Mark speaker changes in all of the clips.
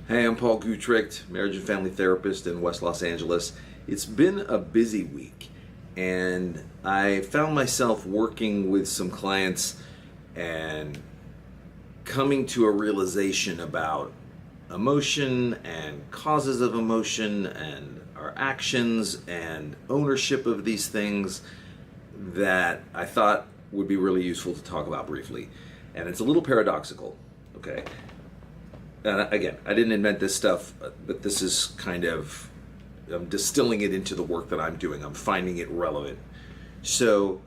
Speaker 1: Hey, I'm Paul Gutricht, marriage and family therapist in West Los Angeles. It's been a busy week, and I found myself working with some clients and coming to a realization about emotion and causes of emotion and our actions and ownership of these things that I thought would be really useful to talk about briefly. And it's a little paradoxical, okay? Again, I didn't invent this stuff, but this is I'm distilling it into the work that I'm doing. I'm finding it relevant. So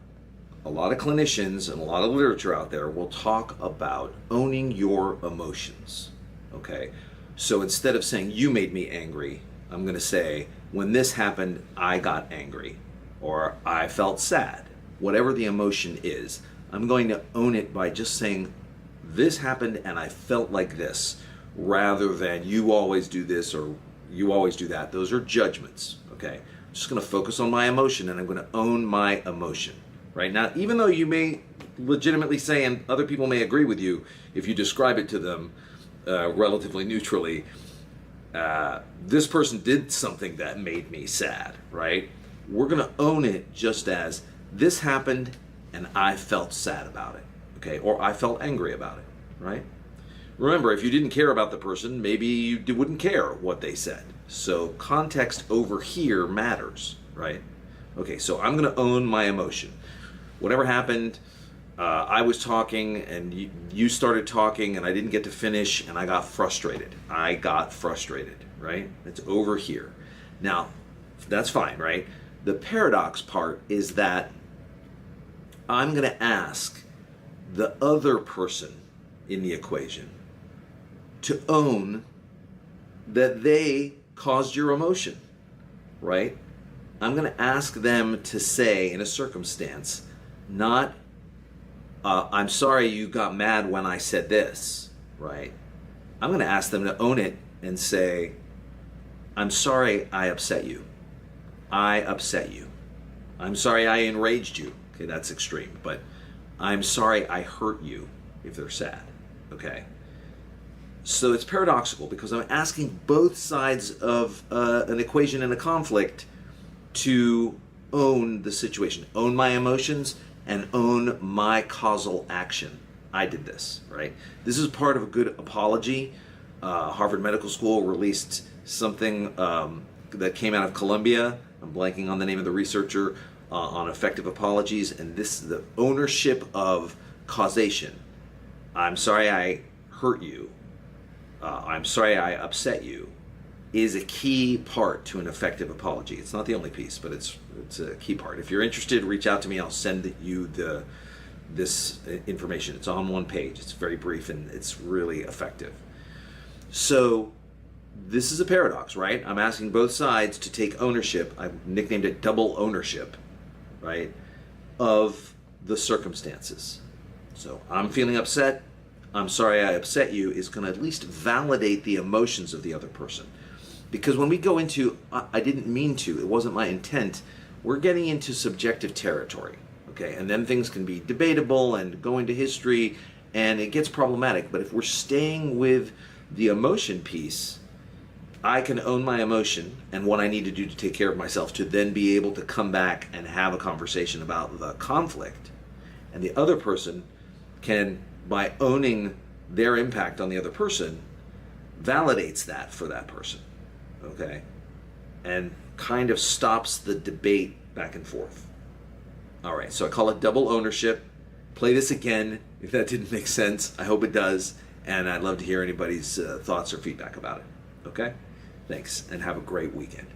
Speaker 1: a lot of clinicians and a lot of literature out there will talk about owning your emotions, okay? So instead of saying, you made me angry, I'm going to say, when this happened, I got angry, or I felt sad. Whatever the emotion is, I'm going to own it by just saying, this happened and I felt like this, rather than you always do this or you always do that. Those are judgments, okay? I'm just going to focus on my emotion and I'm going to own my emotion, right? Now, even though you may legitimately say, and other people may agree with you, if you describe it to them relatively neutrally, this person did something that made me sad, right? We're going to own it just as this happened and I felt sad about it, okay? Or I felt angry about it, right? Remember, if you didn't care about the person, maybe you wouldn't care what they said. So context over here matters, right? Okay, so I'm going to own my emotion. Whatever happened, I was talking and you started talking and I didn't get to finish and I got frustrated. Right? It's over here. Now, that's fine, right? The paradox part is that I'm going to ask the other person in the equation to own that they caused your emotion, right? I'm going to ask them to say in a circumstance, not, I'm sorry you got mad when I said this, right? I'm going to ask them to own it and say, I'm sorry I upset you. I upset you. I'm sorry I enraged you. Okay, that's extreme, but I'm sorry I hurt you if they're sad, okay? So it's paradoxical because I'm asking both sides of an equation in a conflict to own the situation, own my emotions, and own my causal action. I did this, right? This is part of a good apology. Harvard Medical School released something that came out of Columbia. I'm blanking on the name of the researcher on effective apologies, and this is the ownership of causation. I'm sorry I hurt you. I'm sorry I upset you is a key part to an effective apology. It's not the only piece, but it's a key part. If you're interested, reach out to me. I'll send you this information. It's on one page. It's very brief and it's really effective. So this is a paradox, right? I'm asking both sides to take ownership. I've nicknamed it double ownership, right, of the circumstances. So I'm feeling upset. I'm sorry I upset you is going to at least validate the emotions of the other person. Because when we go into, I didn't mean to, it wasn't my intent, we're getting into subjective territory, okay? And then things can be debatable and go into history and it gets problematic. But if we're staying with the emotion piece, I can own my emotion and what I need to do to take care of myself to then be able to come back and have a conversation about the conflict. And the other person can, by owning their impact on the other person, validates that for that person, okay? And kind of stops the debate back and forth. All right, so I call it double ownership. Play this again if that didn't make sense. I hope it does, and I'd love to hear anybody's thoughts or feedback about it, okay? Thanks, and have a great weekend.